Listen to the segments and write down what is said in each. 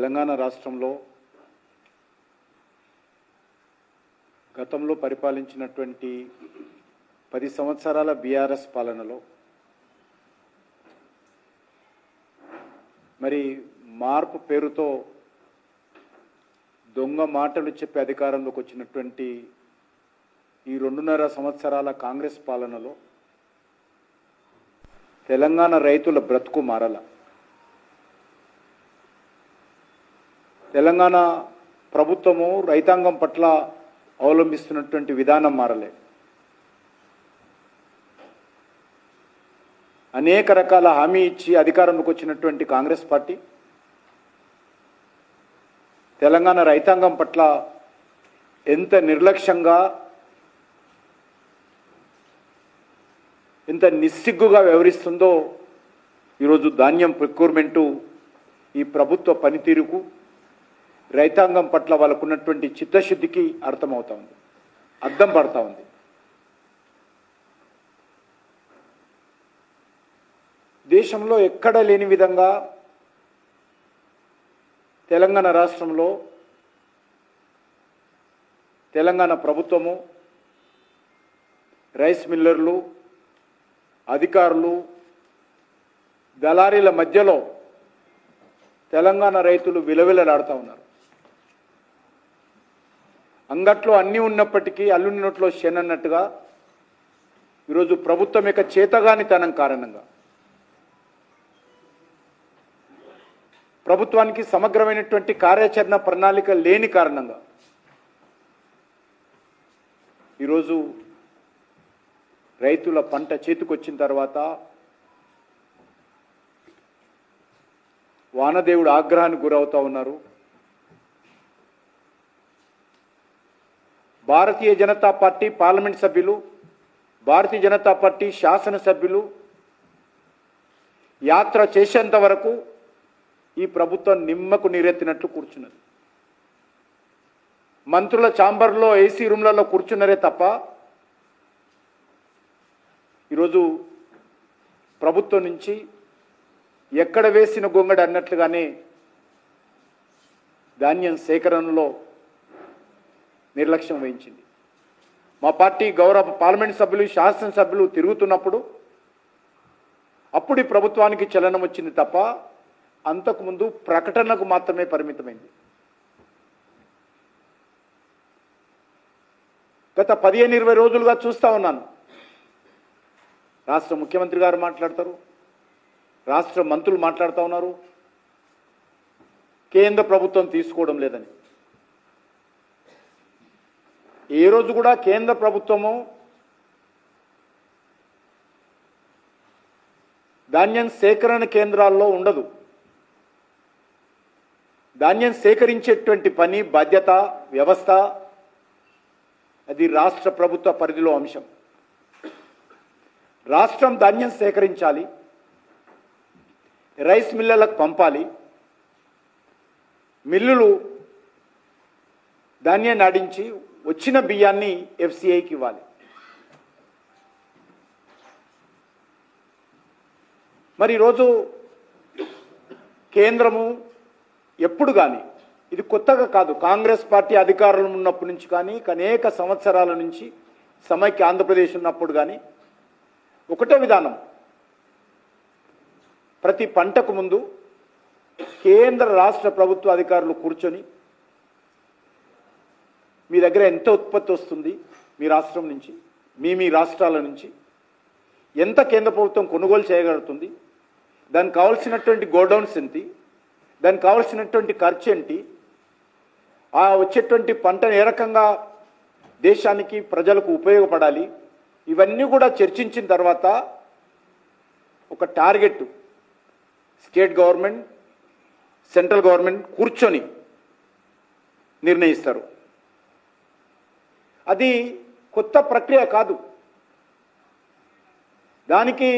తెలంగాణ రాష్ట్రంలో గతంలో పరిపాలించినటువంటి 10 సంవత్సరాల బీఆర్ఎస్ పాలనలో మరి మార్పు పేరుతో దొంగ మాటలు చెప్పి అధికారంలోకి వచ్చినటువంటి ఈ 2.5 సంవత్సరాల కాంగ్రెస్ పాలనలో తెలంగాణ రైతుల బ్రతుకు మారల. తెలంగాణ ప్రభుత్వము రైతాంగం పట్ల అవలంబిస్తున్నటువంటి విధానం మారలే. అనేక రకాల హామీ ఇచ్చి అధికారంలోకి వచ్చినటువంటి కాంగ్రెస్ పార్టీ తెలంగాణ రైతాంగం పట్ల ఎంత నిర్లక్ష్యంగా, ఎంత నిస్సిగ్గుగా వ్యవహరిస్తుందో ఈరోజు ధాన్యం ప్రొక్యూర్మెంటు ఈ ప్రభుత్వ పనితీరుకు, రైతాంగం పట్ల వాళ్ళకున్నటువంటి చిత్తశుద్ధికి అర్థమవుతా ఉంది, అద్దం పడతా ఉంది. దేశంలో ఎక్కడ లేని విధంగా తెలంగాణ రాష్ట్రంలో తెలంగాణ ప్రభుత్వము, రైస్ మిల్లర్లు, అధికారులు, దళారీల మధ్యలో తెలంగాణ రైతులు విలవిలలాడుతూ ఉన్నారు. అంగట్లో అన్నీ ఉన్నప్పటికీ అల్లుని నోట్లో శనన్నట్టుగా ఈరోజు ప్రభుత్వం యొక్క చేతగానితనం కారణంగా, ప్రభుత్వానికి సమగ్రమైనటువంటి కార్యాచరణ ప్రణాళిక లేని కారణంగా ఈరోజు రైతుల పంట చేతికొచ్చిన తర్వాత వానదేవుడు ఆగ్రహానికి గురవుతూ ఉన్నారు. భారతీయ జనతా పార్టీ పార్లమెంట్ సభ్యులు, భారతీయ జనతా పార్టీ శాసనసభ్యులు యాత్ర చేసేంత వరకు ఈ ప్రభుత్వం నిమ్మకు నీరెత్తినట్లు కూర్చున్నది. మంత్రుల ఛాంబర్లో, ఏసీ రూమ్లలో కూర్చున్నారే తప్ప ఈరోజు ప్రభుత్వం నుంచి ఎక్కడ వేసిన గొంగడి అన్నట్లుగానే ధాన్యం సేకరణలో నిర్లక్ష్యం వహించింది. మా పార్టీ గౌరవ పార్లమెంట్ సభ్యులు, శాసనసభ్యులు తిరుగుతున్నప్పుడు అప్పుడు ఈ ప్రభుత్వానికి చలనం వచ్చింది తప్ప అంతకుముందు ప్రకటనకు మాత్రమే పరిమితమైంది. గత 15-20 రోజులుగా చూస్తూ ఉన్నాను. రాష్ట్ర ముఖ్యమంత్రి గారు మాట్లాడతారు, రాష్ట్ర మంత్రులు మాట్లాడుతూ ఉన్నారు, కేంద్ర ప్రభుత్వం తీసుకోవడం లేదని. ఏ రోజు కూడా కేంద్ర ప్రభుత్వము ధాన్యం సేకరణ కేంద్రాల్లో ఉండదు. ధాన్యం సేకరించేటువంటి పని, బాధ్యత, వ్యవస్థ అది రాష్ట్ర ప్రభుత్వ పరిధిలో అంశం. రాష్ట్రం ధాన్యం సేకరించాలి, రైస్ మిల్లర్లకు పంపాలి, మిల్లులు ధాన్యాన్ని ఆడించి వచ్చిన బియ్యాన్ని ఎఫ్సిఐకి ఇవ్వాలి. మరి ఈరోజు కేంద్రము ఎప్పుడు కానీ, ఇది కొత్తగా కాదు, కాంగ్రెస్ పార్టీ అధికారంలో ఉన్నప్పటి నుంచి కానీ, అనేక సంవత్సరాల నుంచి సమైక్య ఆంధ్రప్రదేశ్ ఉన్నప్పుడు కానీ ఒకటే విధానం. ప్రతి పంటకు ముందు కేంద్ర రాష్ట్ర ప్రభుత్వ అధికారులు కూర్చొని మీ దగ్గర ఎంత ఉత్పత్తి వస్తుంది, మీ రాష్ట్రం నుంచి, మీ రాష్ట్రాల నుంచి ఎంత కేంద్ర ప్రభుత్వం కొనుగోలు చేయగలుగుతుంది, దానికి కావాల్సినటువంటి గోడౌన్స్ ఏంటి, దానికి కావాల్సినటువంటి ఖర్చు ఏంటి, ఆ వచ్చేటువంటి పంటను ఏ రకంగా దేశానికి, ప్రజలకు ఉపయోగపడాలి, ఇవన్నీ కూడా చర్చించిన తర్వాత ఒక target state government, central government కూర్చొని నిర్ణయిస్తారు. అది కొత్త ప్రక్రియ కాదు. దానికి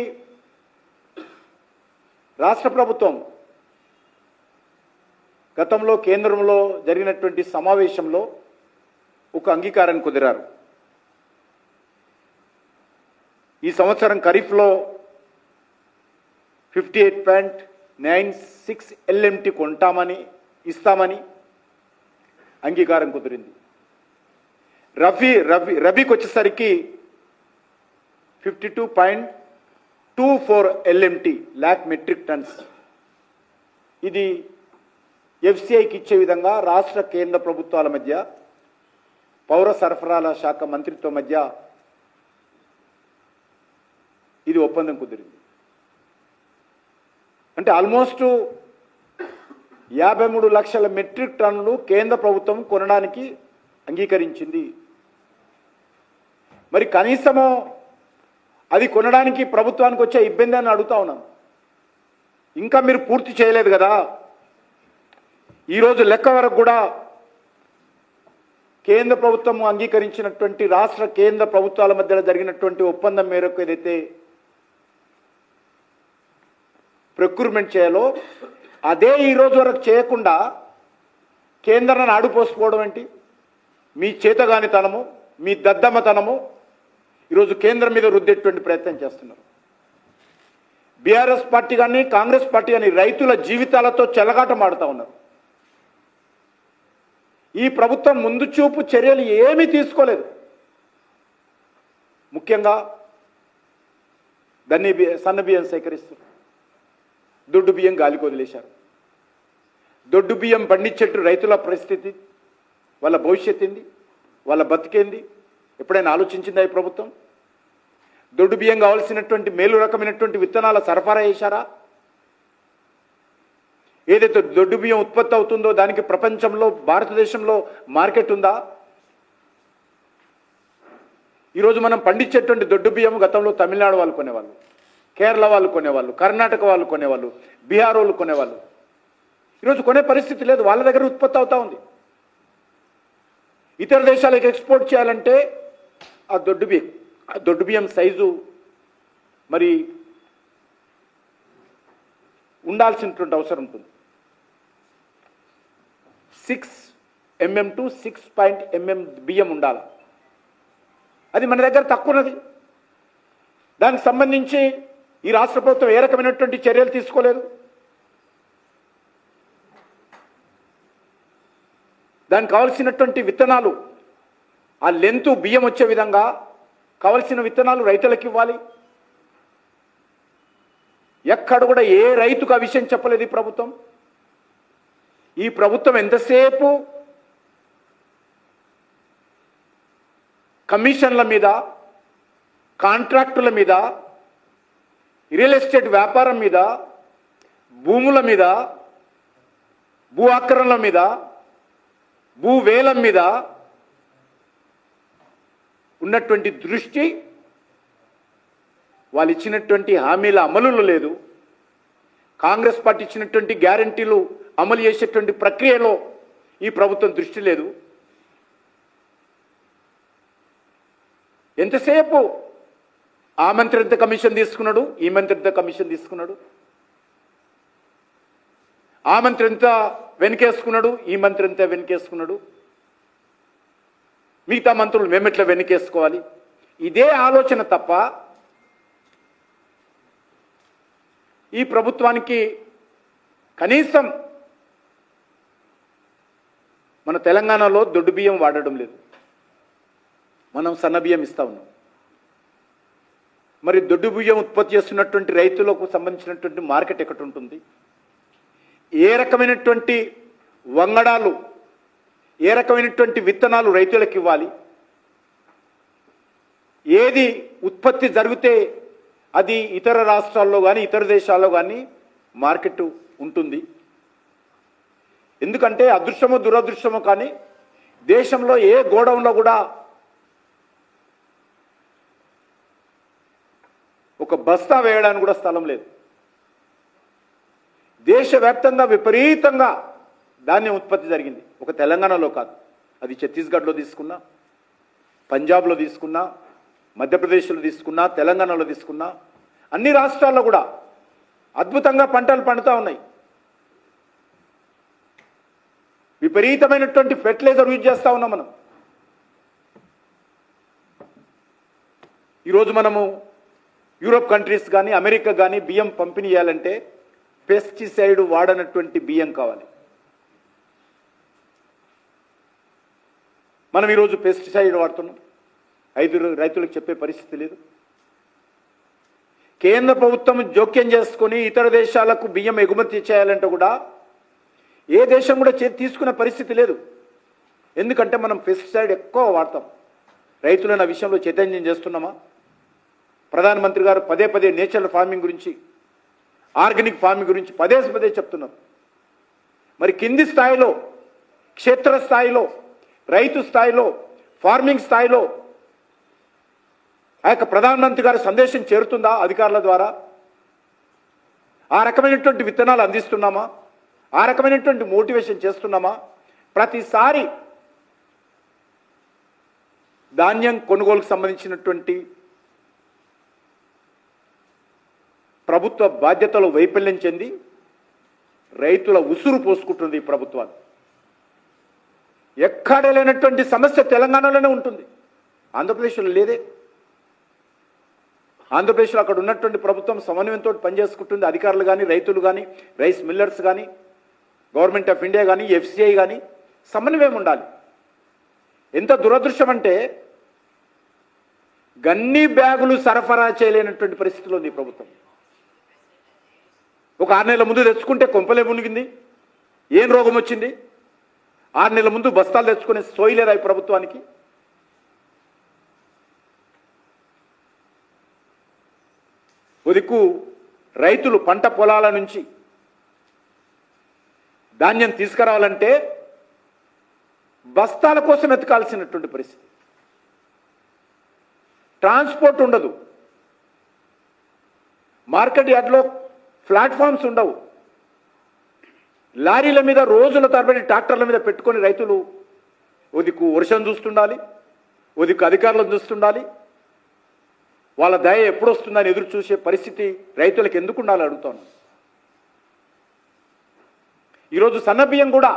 రాష్ట్ర ప్రభుత్వం గతంలో కేంద్రంలో జరిగినటువంటి సమావేశంలో ఒక అంగీకారాన్ని కుదిరారు. ఈ సంవత్సరం ఖరీఫ్లో 58.96 LMT కొంటామని ఇస్తామని అంగీకారం కుదిరింది. రబీకి వచ్చేసరికి 52.24 LMT లాక్ మెట్రిక్ టన్స్. ఇది FCIకి ఇచ్చే విధంగా రాష్ట్ర కేంద్ర ప్రభుత్వాల మధ్య పౌర సరఫరాల శాఖ మంత్రిత్వ మధ్య ఇది ఒప్పందం కుదిరింది. అంటే ఆల్మోస్ట్ 53 లక్షల మెట్రిక్ టన్నులు కేంద్ర ప్రభుత్వం కొనడానికి అంగీకరించింది. మరి కనీసము అది కొనడానికి ప్రభుత్వానికి వచ్చే ఇబ్బంది అని అడుగుతా ఉన్నాం. ఇంకా మీరు పూర్తి చేయలేదు కదా. ఈరోజు లెక్క వరకు కూడా కేంద్ర ప్రభుత్వం అంగీకరించినటువంటి రాష్ట్ర కేంద్ర ప్రభుత్వాల మధ్యలో జరిగినటువంటి ఒప్పందం మేరకు ఏదైతే ప్రొక్యూర్మెంట్ చేయాలో అదే ఈరోజు వరకు చేయకుండా కేంద్రాన్ని ఆడిపోసుకోవడం ఏంటి? మీ చేతగానితనము, మీ దద్దమ్మతనము ఈరోజు కేంద్రం మీద రుద్దేటువంటి ప్రయత్నం చేస్తున్నారు. బీఆర్ఎస్ పార్టీ కానీ కాంగ్రెస్ పార్టీ కానీ రైతుల జీవితాలతో చెలగాటమాడుతూ ఉన్నారు. ఈ ప్రభుత్వం ముందు చూపు చర్యలు ఏమీ తీసుకోలేదు. ముఖ్యంగా సన్న బియ్యం సేకరిస్తారు, దొడ్డు బియ్యం గాలికి వదిలేశారు. దొడ్డు బియ్యం పండించేట్టు రైతుల పరిస్థితి, వాళ్ళ భవిష్యత్ ఏంది, వాళ్ళ బతికేంది ఎప్పుడైనా ఆలోచించిందా ఈ ప్రభుత్వం? దొడ్డు బియ్యం కావాల్సినటువంటి మేలు రకమైనటువంటి విత్తనాల సరఫరా చేశారా? ఏదైతే దొడ్డు బియ్యం ఉత్పత్తి అవుతుందో దానికి ప్రపంచంలో భారతదేశంలో మార్కెట్ ఉందా? ఈరోజు మనం పండించేటువంటి దొడ్డు బియ్యం గతంలో తమిళనాడు వాళ్ళు కొనేవాళ్ళు, కేరళ వాళ్ళు కొనేవాళ్ళు, కర్ణాటక వాళ్ళు కొనేవాళ్ళు, బీహార్ వాళ్ళు కొనేవాళ్ళు. ఈరోజు కొనే పరిస్థితి లేదు, వాళ్ళ దగ్గర ఉత్పత్తి అవుతా ఉంది. ఇతర దేశాలకు ఎక్స్పోర్ట్ చేయాలంటే ఆ దొడ్డు బియ్యం సైజు మరి ఉండాల్సినటువంటి అవసరం ఉంటుంది. 6 mm to 6 mm బియ్యం ఉండాలి. అది మన దగ్గర తక్కువ ఉన్నది. దానికి సంబంధించి ఈ రాష్ట్ర ప్రభుత్వం ఏ రకమైనటువంటి చర్యలు తీసుకోలేదు. దానికి కావలసినటువంటి విత్తనాలు, ఆ లెంతు బియ్యం వచ్చే విధంగా కావలసిన విత్తనాలు రైతులకు ఇవ్వాలి. ఎక్కడ కూడా ఏ రైతుకు ఆ విషయం చెప్పలేదు ఈ ప్రభుత్వం. ఈ ప్రభుత్వం ఎంతసేపు కమిషన్ల మీద, కాంట్రాక్టుల మీద, రియల్ ఎస్టేట్ వ్యాపారం మీద, భూముల మీద, భూ ఆక్రమణల మీద, భూ వేలం మీద ఉన్నటువంటి దృష్టి వాళ్ళు ఇచ్చినటువంటి హామీల అమలులో లేదు. కాంగ్రెస్ పార్టీ ఇచ్చినటువంటి గ్యారంటీలు అమలు చేసేటువంటి ప్రక్రియలో ఈ ప్రభుత్వం దృష్టి లేదు. ఎంతసేపు ఆ మంత్రి ఎంత కమిషన్ తీసుకున్నాడు, ఈ మంత్రి ఎంత కమిషన్ తీసుకున్నాడు, ఆ మంత్రి ఎంత వెనకేసుకున్నాడు, ఈ మంత్రి ఎంత వెనకేసుకున్నాడు, మిగతా మంత్రులు మేమెట్లా వెనకేసుకోవాలి, ఇదే ఆలోచన తప్ప ఈ ప్రభుత్వానికి కనీసం మన తెలంగాణలో దొడ్డు బియ్యం వాడడం లేదు, మనం సన్న బియ్యం ఇస్తా ఉన్నాం. మరి దొడ్డు బియ్యం ఉత్పత్తి చేస్తున్నటువంటి రైతులకు సంబంధించినటువంటి మార్కెట్ ఎక్కడ ఉంటుంది? ఏ రకమైనటువంటి వంగడాలు, ఏ రకమైనటువంటి విత్తనాలు రైతులకు ఇవ్వాలి? ఏది ఉత్పత్తి జరిగితే అది ఇతర రాష్ట్రాల్లో కానీ ఇతర దేశాల్లో కానీ మార్కెట్ ఉంటుంది? ఎందుకంటే అదృష్టమో దురదృష్టమో కానీ దేశంలో ఏ గోడౌన్లో కూడా ఒక బస్తా వేయడానికి కూడా స్థలం లేదు. దేశవ్యాప్తంగా విపరీతంగా ధాన్యం ఉత్పత్తి జరిగింది. ఒక తెలంగాణలో కాదు, అది ఛత్తీస్గఢ్లో తీసుకున్నా, పంజాబ్లో తీసుకున్నా, మధ్యప్రదేశ్లో తీసుకున్నా, తెలంగాణలో తీసుకున్నా, అన్ని రాష్ట్రాల్లో కూడా అద్భుతంగా పంటలు పండుతూ ఉన్నాయి. విపరీతమైనటువంటి ఫెర్టిలైజర్ యూజ్ చేస్తూ ఉన్నాం మనం. ఈరోజు మనము యూరోప్ కంట్రీస్ కానీ అమెరికా కానీ బియ్యం పంపిణీ చేయాలంటే పెస్టిసైడ్ వాడనటువంటి బియ్యం కావాలి. మనం ఈరోజు పెస్టిసైడ్ వాడుతున్నాం, రైతులకు చెప్పే పరిస్థితి లేదు. కేంద్ర ప్రభుత్వం జోక్యం చేసుకొని ఇతర దేశాలకు బియ్యం ఎగుమతి చేయాలంటే కూడా ఏ దేశం కూడా తీసుకునే పరిస్థితి లేదు. ఎందుకంటే మనం పెస్టిసైడ్ ఎక్కువ వాడతాం. రైతులను ఆ విషయంలో చైతన్యం చేస్తున్నామా? ప్రధానమంత్రి గారు పదే పదే నేచురల్ ఫార్మింగ్ గురించి, ఆర్గానిక్ ఫార్మింగ్ గురించి పదే పదే చెప్తున్నారు. మరి కింది స్థాయిలో, క్షేత్ర స్థాయిలో, రైతు స్థాయిలో, ఫార్మింగ్ స్థాయిలో ఆ యొక్క ప్రధానమంత్రి గారి సందేశం చేరుతుందా అధికారుల ద్వారా? ఆ రకమైనటువంటి విత్తనాలు అందిస్తున్నామా? ఆ రకమైనటువంటి మోటివేషన్ చేస్తున్నామా? ప్రతిసారి ధాన్యం కొనుగోలుకు సంబంధించినటువంటి ప్రభుత్వ బాధ్యతలో వైఫల్యం చెంది రైతుల ఉసురు పోసుకుంటుంది ఈ ప్రభుత్వాలు. ఎక్కడ లేనటువంటి సమస్య తెలంగాణలోనే ఉంటుంది, ఆంధ్రప్రదేశ్లో లేదే. ఆంధ్రప్రదేశ్లో అక్కడ ఉన్నటువంటి ప్రభుత్వం సమన్వయంతో పనిచేసుకుంటుంది. అధికారులు కానీ, రైతులు కానీ, రైస్ మిల్లర్స్ కానీ, గవర్నమెంట్ ఆఫ్ ఇండియా కానీ, ఎఫ్సిఐ కానీ సమన్వయం ఉండాలి. ఎంత దురదృష్టం అంటే గన్ని బ్యాగులు సరఫరా చేయలేనటువంటి పరిస్థితిలో ఉంది ప్రభుత్వం. ఒక 6 నెలల ముందు తెచ్చుకుంటే కొంపలే మునిగింది. ఏం రోగం వచ్చింది? 6 నెలల ముందు బస్తాలు తెచ్చుకునే సోయిలేరా ఈ ప్రభుత్వానికి? ఉదిక్కు రైతులు పంట పొలాల నుంచి ధాన్యం తీసుకురావాలంటే బస్తాల కోసం ఎత్తుకాల్సినటువంటి పరిస్థితి. ట్రాన్స్పోర్ట్ ఉండదు, మార్కెట్ యార్డ్లో ప్లాట్ఫామ్స్ ఉండవు, లారీల మీద రోజుల తరబడి ట్రాక్టర్ల మీద పెట్టుకొని రైతులు ఉదిక్కు వర్షం చూస్తుండాలి, ఉదిక్కు అధికారులను చూస్తుండాలి. వాళ్ళ దయ ఎప్పుడు వస్తుందని ఎదురు చూసే పరిస్థితి రైతులకు ఎందుకు ఉండాలని అడుగుతాను. ఈరోజు సన్నబియ్యం కూడా,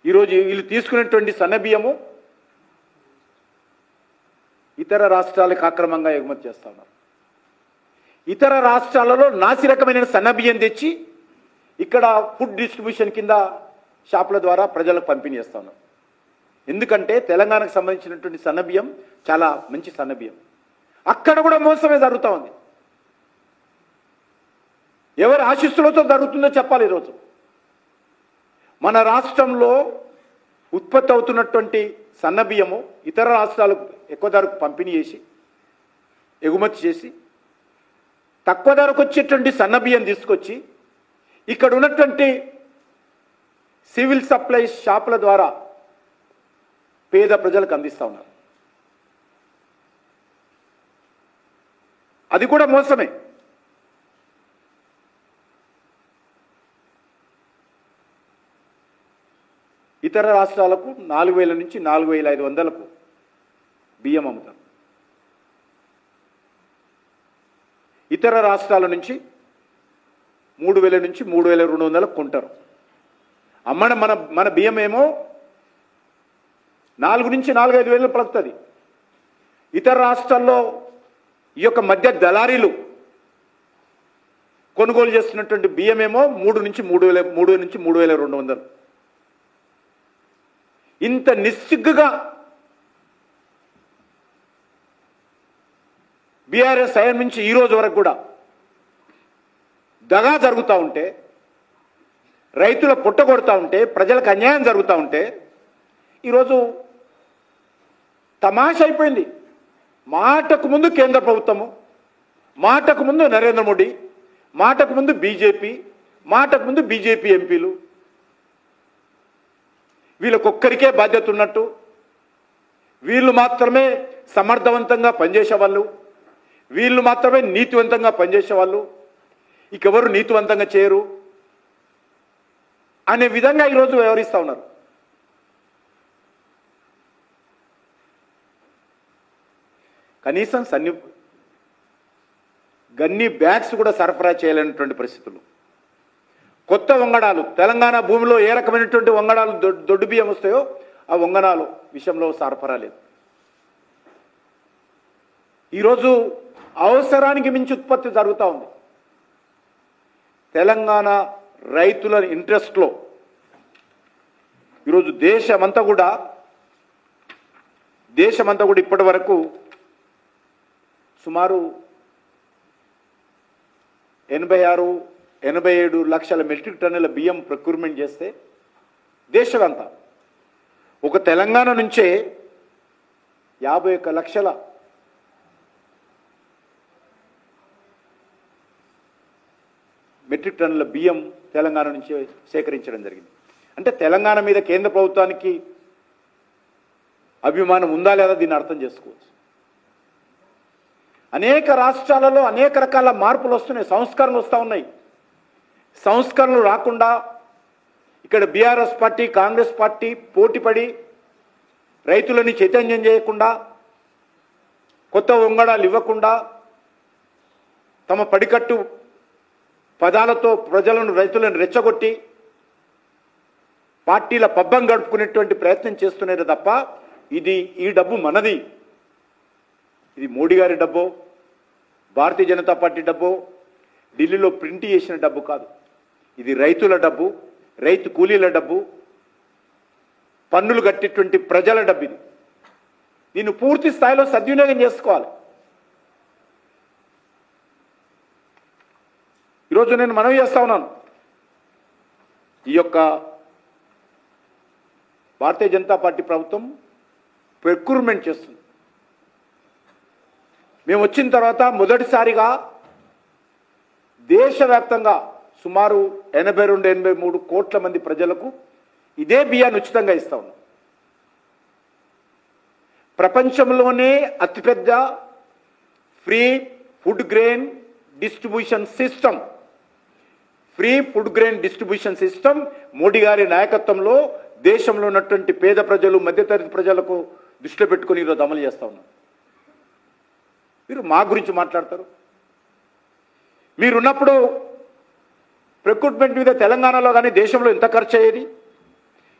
ఈరోజు వీళ్ళు తీసుకునేటువంటి సన్నబియ్యము ఇతర రాష్ట్రాలకు అక్రమంగా ఎగుమతి చేస్తా ఉన్నారు. ఇతర రాష్ట్రాలలో నాసిరకమైన సన్నబియ్యం తెచ్చి ఇక్కడ ఫుడ్ డిస్ట్రిబ్యూషన్ కింద షాపుల ద్వారా ప్రజలకు పంపిణీ చేస్తా ఉన్నారు. ఎందుకంటే తెలంగాణకు సంబంధించినటువంటి సన్నబియ్యం చాలా మంచి సన్నబియ్యం. అక్కడ కూడా మోసమే జరుగుతూ ఉంది. ఎవరి ఆశీస్సులతో జరుగుతుందో చెప్పాలి. ఈరోజు మన రాష్ట్రంలో ఉత్పత్తి అవుతున్నటువంటి సన్నబియ్యము ఇతర రాష్ట్రాలకు ఎక్కువ ధరకు పంపిణీ చేసి, ఎగుమతి చేసి, తక్కువ ధరకు వచ్చేటువంటి సన్నబియ్యం తీసుకొచ్చి ఇక్కడ ఉన్నటువంటి సివిల్ సప్లైస్ షాపుల ద్వారా పేద ప్రజలకు అందిస్తూ ఉన్నారు. అది కూడా మోసమే. ఇతర రాష్ట్రాలకు 4,000 నుంచి 4,500కు బియ్యం అమ్ముతారు. ఇతర రాష్ట్రాల నుంచి 3,000 నుంచి 3,200కు కొంటారు. అమ్మడం మన బియ్యం ఏమో 4 నుంచి 4-5 వేలు పలుకుతుంది. ఇతర రాష్ట్రాల్లో ఈ యొక్క మధ్య దళారీలు కొనుగోలు చేస్తున్నటువంటి బియ్యం ఏమో 3 నుంచి 3,200. ఇంత నిస్సిగ్గుగా బీఆర్ఎస్ హయాం నుంచి ఈ రోజు వరకు కూడా దగా జరుగుతూ ఉంటే, రైతుల పుట్టగొడతా ఉంటే, ప్రజలకు అన్యాయం జరుగుతూ ఉంటే ఈరోజు తమాషా అయిపోయింది. మాటకు ముందు కేంద్ర ప్రభుత్వము, మాటకు ముందు నరేంద్ర మోడీ, మాటకు ముందు బీజేపీ, మాటకు ముందు బీజేపీ ఎంపీలు, వీళ్ళకొక్కరికే బాధ్యత ఉన్నట్టు, వీళ్ళు మాత్రమే సమర్థవంతంగా పనిచేసేవాళ్ళు, వీళ్ళు మాత్రమే నీతివంతంగా పనిచేసేవాళ్ళు, ఇంకెవరు నీతివంతంగా చేయరు అనే విధంగా ఈరోజు వ్యవహరిస్తూ ఉన్నారు. కనీసం గన్ని బ్యాగ్స్ కూడా సరఫరా చేయలేనటువంటి పరిస్థితులు. కొత్త వంగడాలు, తెలంగాణ భూమిలో ఏ రకమైనటువంటి వంగడాలు దొడ్డు బియ్యం వస్తాయో ఆ వంగడాలు విషయంలో సరఫరా లేదు. ఈరోజు అవసరానికి మించి ఉత్పత్తి జరుగుతూ ఉంది. తెలంగాణ రైతుల ఇంట్రెస్ట్లో ఈరోజు దేశమంతా కూడా ఇప్పటి వరకు సుమారు 86-87 లక్షల మెట్రిక్ టన్నుల బియ్యం ప్రొక్యూర్మెంట్ చేస్తే దేశమంతా ఒక తెలంగాణ నుంచే 51 లక్షల మెట్రిక్ టన్నుల బియ్యం తెలంగాణ నుంచి సేకరించడం జరిగింది. అంటే తెలంగాణ మీద కేంద్ర ప్రభుత్వానికి అభిమానం ఉందా లేదా దీన్ని అర్థం చేసుకోవచ్చు. అనేక రాష్ట్రాలలో అనేక రకాల మార్పులు వస్తున్నాయి, సంస్కరణలు వస్తూ ఉన్నాయి. సంస్కరణలు రాకుండా ఇక్కడ బీఆర్ఎస్ పార్టీ కాంగ్రెస్ పార్టీ పోటీపడి రైతులని చైతన్యం చేయకుండా, కొత్త వంగడాలు ఇవ్వకుండా, తమ పడికట్టు పదాలతో రైతులను రెచ్చగొట్టి పార్టీల పబ్బం గడుపుకునేటువంటి ప్రయత్నం చేస్తున్నారు తప్ప ఈ డబ్బు మనది, ఇది మోడీ గారి డబ్బో భారతీయ జనతా పార్టీ డబ్బో ఢిల్లీలో ప్రింట్ చేసిన డబ్బు కాదు. ఇది రైతుల డబ్బు, రైతు కూలీల డబ్బు, పన్నులు కట్టేటువంటి ప్రజల డబ్బు. ఇది దీన్ని పూర్తి స్థాయిలో సద్వినియోగం చేసుకోవాలి. ఈరోజు నేను మనవి చేస్తా ఉన్నాను, ఈ యొక్క భారతీయ జనతా పార్టీ ప్రభుత్వం ప్రొక్యూర్మెంట్ చేస్తుంది. మేము వచ్చిన తర్వాత మొదటిసారిగా దేశవ్యాప్తంగా సుమారు 82-83 కోట్ల మంది ప్రజలకు ఇదే బియ్యాన్ని ఉచితంగా ఇస్తా ఉన్నాం. ప్రపంచంలోనే అతిపెద్ద free food grain distribution system Modi గారి నాయకత్వంలో దేశంలో ఉన్నటువంటి పేద ప్రజలు మధ్యతరగతి ప్రజలకు దృష్టిలో పెట్టుకుని ఈరోజు అమలు చేస్తా ఉన్నాం. మీరు మా గురించి మాట్లాడతారు. మీరున్నప్పుడు ప్రొక్యూర్మెంట్ మీద తెలంగాణలో కానీ దేశంలో ఎంత ఖర్చు అయ్యేది,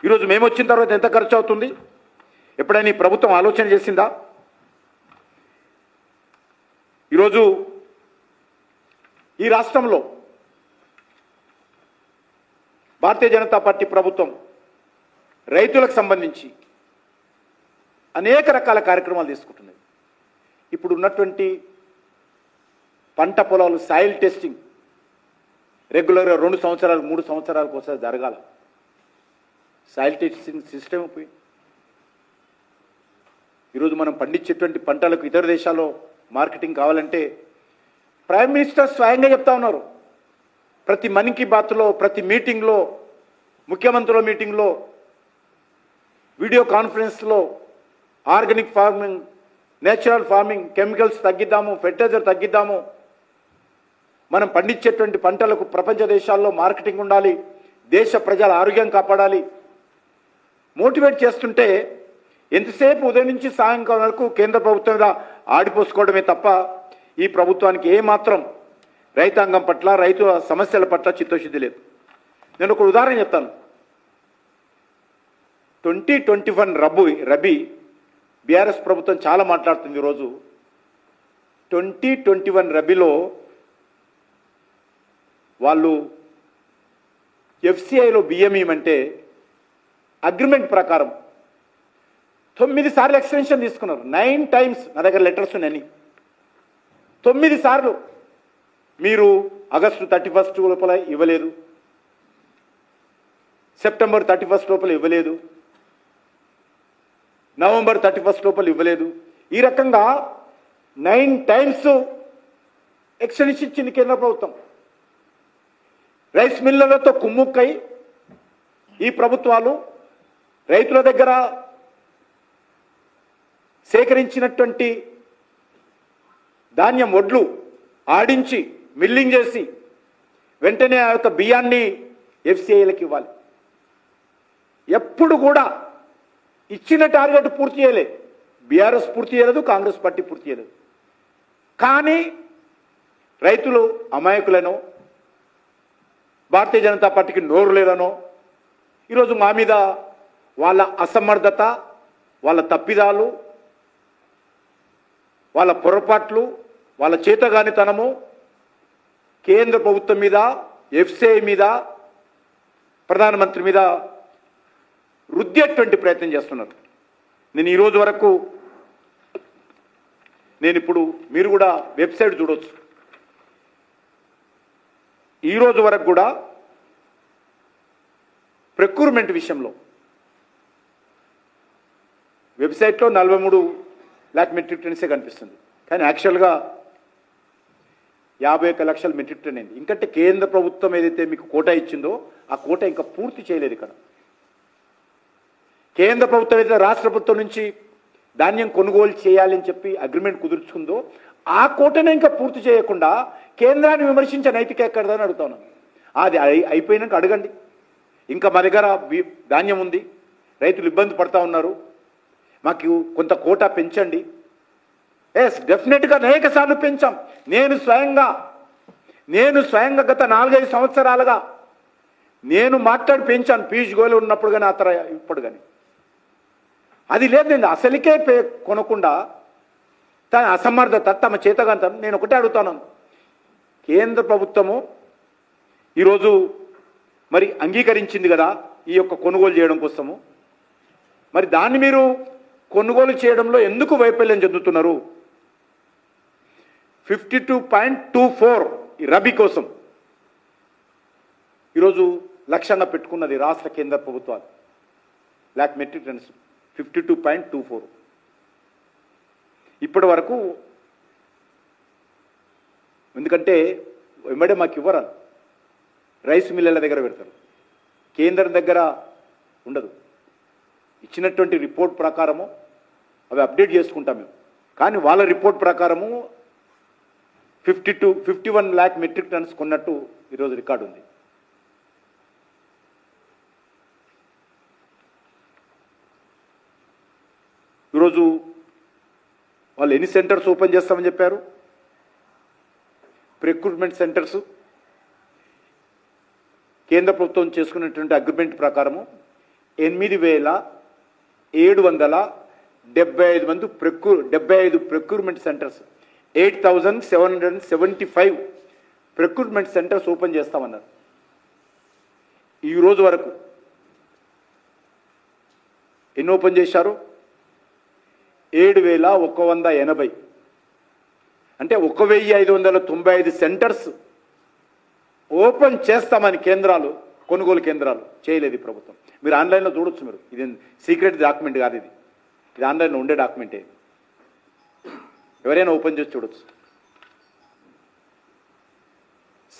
ఈరోజు మేము వచ్చిన తర్వాత ఎంత ఖర్చు అవుతుంది, ఎప్పుడైనా ఈ ప్రభుత్వం ఆలోచన చేసిందా? ఈరోజు ఈ రాష్ట్రంలో భారతీయ జనతా పార్టీ ప్రభుత్వం రైతులకు సంబంధించి అనేక రకాల కార్యక్రమాలు తీసుకుంటున్నది. ఇప్పుడు ఉన్నటువంటి పంట పొలాలు సాయిల్ టెస్టింగ్ రెగ్యులర్గా 2 సంవత్సరాలు 3 సంవత్సరాలకు ఒకసారి జరగాల. సాయిల్ టెస్టింగ్ సిస్టమ్ పోయింది. ఈరోజు మనం పండించేటువంటి పంటలకు ఇతర దేశాల్లో మార్కెటింగ్ కావాలంటే ప్రైమ్ మినిస్టర్ స్వయంగా చెప్తా ఉన్నారు. ప్రతి మన్ కీ బాత్లో, ప్రతి మీటింగ్లో, ముఖ్యమంత్రుల మీటింగ్లో, వీడియో కాన్ఫరెన్స్లో organic farming, natural farming, chemicals తగ్గిద్దాము, ఫెర్టిలైజర్ తగ్గిద్దాము, మనం పండించేటువంటి పంటలకు ప్రపంచ దేశాల్లో మార్కెటింగ్ ఉండాలి, దేశ ప్రజల ఆరోగ్యం కాపాడాలి మోటివేట్ చేస్తుంటే ఎంతసేపు ఉదయం నుంచి సాయంకాలం వరకు కేంద్ర ప్రభుత్వం మీద ఆడిపోసుకోవడమే తప్ప ఈ ప్రభుత్వానికి ఏమాత్రం రైతాంగం పట్ల, రైతు సమస్యల పట్ల చిత్తశుద్ధి లేదు. నేను ఒక ఉదాహరణ చెప్తాను. 2021 రబీ బీఆర్ఎస్ ప్రభుత్వం చాలా మాట్లాడుతుంది. ఈరోజు 2021 రబీలో వాళ్ళు ఎఫ్సిఐలో బియ్యం ఇవ్వమంటే అగ్రిమెంట్ ప్రకారం 9 సార్లు ఎక్స్టెన్షన్ తీసుకున్నారు. 9 టైమ్స్ నా దగ్గర లెటర్స్ ఉన్నాయని. 9 సార్లు మీరు ఆగస్టు 31 లోపల ఇవ్వలేదు, సెప్టెంబర్ 31 లోపల ఇవ్వలేదు, నవంబర్ 31 లోపల ఇవ్వలేదు. ఈ రకంగా 9 టైమ్స్ ఎక్స్టెన్షన్ ఇచ్చింది కేంద్ర ప్రభుత్వం. రైస్ మిల్లర్లతో కుమ్ముక్కై ఈ ప్రభుత్వాలు రైతుల దగ్గర సేకరించినటువంటి ధాన్యం వడ్లు ఆడించి మిల్లింగ్ చేసి వెంటనే ఆ యొక్క బియ్యాన్ని ఎఫ్సిఐలకు ఇవ్వాలి. ఎప్పుడు కూడా ఇచ్చిన టార్గెట్ పూర్తి చేయలేదు. బీఆర్ఎస్ పూర్తి చేయలేదు, కాంగ్రెస్ పార్టీ పూర్తి చేయలేదు. కానీ రైతులు అమాయకులను, భారతీయ జనతా పార్టీకి నోరు లేదనో, ఈరోజు మా మీద వాళ్ళ అసమర్థత, వాళ్ళ తప్పిదాలు, వాళ్ళ పొరపాట్లు, వాళ్ళ చేతగానితనము కేంద్ర ప్రభుత్వం మీద, ఎఫ్సిఐ మీద, ప్రధానమంత్రి మీద రుద్దేటువంటి ప్రయత్నం చేస్తున్నారు. నేను ఈరోజు వరకు ఇప్పుడు మీరు కూడా వెబ్సైట్ చూడవచ్చు. ఈరోజు వరకు కూడా ప్రొక్యూర్మెంట్ విషయంలో వెబ్సైట్లో 43 లక్షల మెట్రిక్ టన్సే కనిపిస్తుంది, కానీ యాక్చువల్గా 51 లక్షల మెట్రిక్ టన్ అయింది. ఇంకంటే కేంద్ర ప్రభుత్వం ఏదైతే మీకు కోటా ఇచ్చిందో ఆ కోటా ఇంకా పూర్తి చేయలేదు. ఇక్కడ కేంద్ర ప్రభుత్వం ఏదైతే రాష్ట్ర ప్రభుత్వం నుంచి ధాన్యం కొనుగోలు చేయాలని చెప్పి అగ్రిమెంట్ కుదుర్చుకుందో ఆ కోటనే ఇంకా పూర్తి చేయకుండా కేంద్రాన్ని విమర్శించే నైతిక ఎక్కడదని అడుగుతాను. అది అయిపోయినాక అడగండి. ఇంకా మా దగ్గర ధాన్యం ఉంది, రైతులు ఇబ్బంది పడతా ఉన్నారు, మాకు కొంత కోటా పెంచండి. ఎస్, డెఫినెట్గా అనేక సార్లు పెంచాం. నేను స్వయంగా గత 4-5 సంవత్సరాలుగా నేను మాట్లాడి పెంచాను, పీయూష్ గోయల్ ఉన్నప్పుడు కానీ ఇప్పుడు కానీ. అది లేదు, నేను అసలుకే కొనకుండా తన అసమర్థత, తమ చేతగాంతం. నేను ఒకటే అడుగుతాను, కేంద్ర ప్రభుత్వము ఈరోజు మరి అంగీకరించింది కదా ఈ యొక్క కొనుగోలు చేయడం కోసము, మరి దాన్ని మీరు కొనుగోలు చేయడంలో ఎందుకు వైఫల్యం చెందుతున్నారు? 52.24 ఈ రబీ కోసం ఈరోజు లక్ష్యంగా పెట్టుకున్నది రాష్ట్ర కేంద్ర ప్రభుత్వాలు. Lakh metric tons 52.24. ఇప్పటి వరకు, ఎందుకంటే వెంబడే మాకు ఇవ్వరు, రైస్ మిల్లర్ల దగ్గర పెడతారు, కేంద్రం దగ్గర ఉండదు. ఇచ్చినటువంటి రిపోర్ట్ ప్రకారము అవి అప్డేట్ చేసుకుంటాం మేము, కానీ వాళ్ళ రిపోర్ట్ ప్రకారము 51 లక్షల మెట్రిక్ టన్స్ కొన్నట్టు ఈరోజు రికార్డు ఉంది. ఈరోజు వాళ్ళు ఎన్ని సెంటర్స్ ఓపెన్ చేస్తామని చెప్పారు? ప్రొక్యూర్మెంట్ సెంటర్స్ కేంద్ర ప్రభుత్వం చేసుకున్నటువంటి అగ్రిమెంట్ ప్రకారము 8,775 మంది 75 procurement centres, 8,775 procurement centres open చేస్తామన్నారు. ఈరోజు వరకు ఎన్ని ఓపెన్ చేశారు? 7,180, అంటే 1,595 సెంటర్స్ ఓపెన్ చేస్తామని కేంద్రాలు, కొనుగోలు కేంద్రాలు చేయలేదు ఈ ప్రభుత్వం. మీరు ఆన్లైన్లో చూడొచ్చు. మీరు ఇది సీక్రెట్ డాక్యుమెంట్ కాదు, ఇది ఆన్లైన్లో ఉండే డాక్యుమెంటే. ఎవరైనా ఓపెన్ చేసి చూడొచ్చు.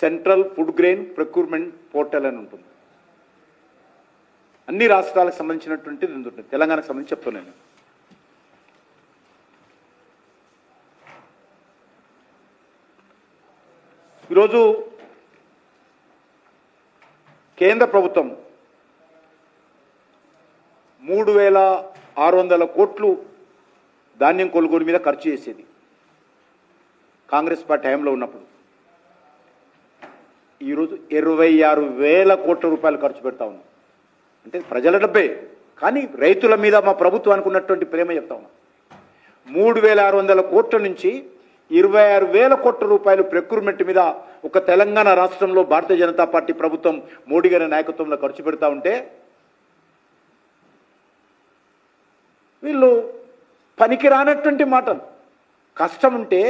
Central food grain procurement portal అని ఉంటుంది. అన్ని రాష్ట్రాలకు సంబంధించినటువంటిది ఉంటుంది, తెలంగాణకు సంబంధించి చెప్తున్నాను. ఈరోజు కేంద్ర ప్రభుత్వం 3,600 కోట్లు ధాన్యం కొనుగోలు మీద ఖర్చు చేసేది కాంగ్రెస్ పార్టీ హయాంలో ఉన్నప్పుడు. ఈరోజు 26,000 కోట్ల రూపాయలు ఖర్చు పెడతా ఉన్నాం. అంటే ప్రజల డబ్బే, కానీ రైతుల మీద మా ప్రభుత్వానికి ఉన్నటువంటి ప్రేమ చెప్తా ఉన్నాం. 3,600 కోట్ల నుంచి 26,000 కోట్ల రూపాయలు ప్రొక్యూర్మెంట్ మీద ఒక తెలంగాణ రాష్ట్రంలో భారతీయ జనతా పార్టీ ప్రభుత్వం మోడీ గారి నాయకత్వంలో ఖర్చు పెడతా ఉంటే వీళ్ళు పనికి రానటువంటి మాటలు. కష్టం ఉంటే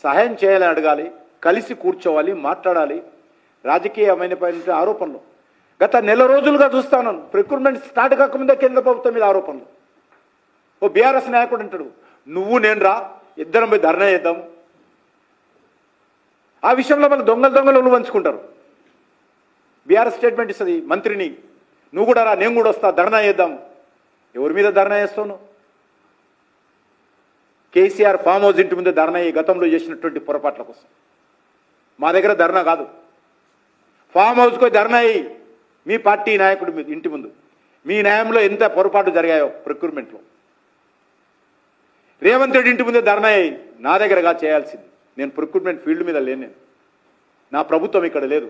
సహాయం చేయాలని అడగాలి, కలిసి కూర్చోవాలి, మాట్లాడాలి. రాజకీయమైన ఆరోపణలు గత నెల రోజులుగా చూస్తాను. ప్రొక్యూర్మెంట్ స్టార్ట్ కాకముందే కేంద్ర ప్రభుత్వం మీద ఆరోపణలు. ఓ బీఆర్ఎస్ నాయకుడు అంటాడు, నువ్వు నేను రా, ఇద్దరం పోయి ధర్నా చేద్దాం. ఆ విషయంలో వాళ్ళు దొంగలు పంచుకుంటారు. బీఆర్ఎస్ స్టేట్మెంట్ ఇస్తుంది మంత్రిని, నువ్వు కూడా రా, నేను కూడా వస్తా, ధర్నా చేద్దాం. ఎవరి మీద ధర్నా చేస్తాను? కేసీఆర్ ఫామ్ హౌస్ ఇంటి ముందు ధర్నా గతంలో చేసినటువంటి పొరపాట్ల కోసం. మా దగ్గర ధర్నా కాదు, ఫామ్ హౌస్కు ధర్నా మీ పార్టీ నాయకుడి మీద ఇంటి ముందు. మీ న్యాయంలో ఎంత పొరపాటు జరిగాయో ప్రొక్యూర్మెంట్లో. రేవంత్ రెడ్డి ఇంటి ముందే ధర్నా నా దగ్గరగా చేయాల్సింది. నేను ప్రొక్యూర్మెంట్ ఫీల్డ్ మీద లేను, నా ప్రభుత్వం ఇక్కడ లేదు.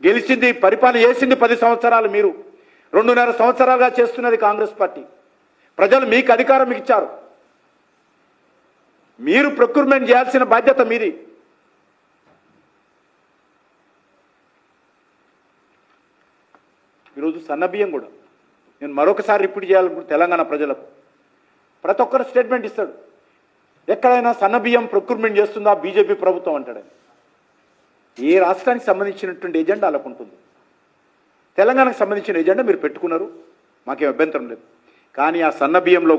గెలిచింది, పరిపాలన చేసింది 10 సంవత్సరాలు, మీరు 2.5 సంవత్సరాలుగా చేస్తున్నది కాంగ్రెస్ పార్టీ. ప్రజలు మీకు అధికారం ఇచ్చారు, మీరు ప్రొక్యూర్మెంట్ చేయాల్సిన బాధ్యత మీది. ఈరోజు సన్నబియ్యం కూడా నేను మరొకసారి రిపీట్ చేయాలనుకుంటే తెలంగాణ ప్రజలకు ప్రతి ఒక్కరు స్టేట్మెంట్ ఇస్తాడు. ఎక్కడైనా సన్నబియ్యం ప్రొక్యూర్మెంట్ చేస్తుందా బీజేపీ ప్రభుత్వం అంటాడు. ఏ రాష్ట్రానికి సంబంధించినటువంటి ఎజెండా అలా ఉంటుంది. తెలంగాణకు సంబంధించిన ఎజెండా మీరు పెట్టుకున్నారు, మాకేం అభ్యంతరం లేదు. కానీ ఆ సన్నబియ్యంలో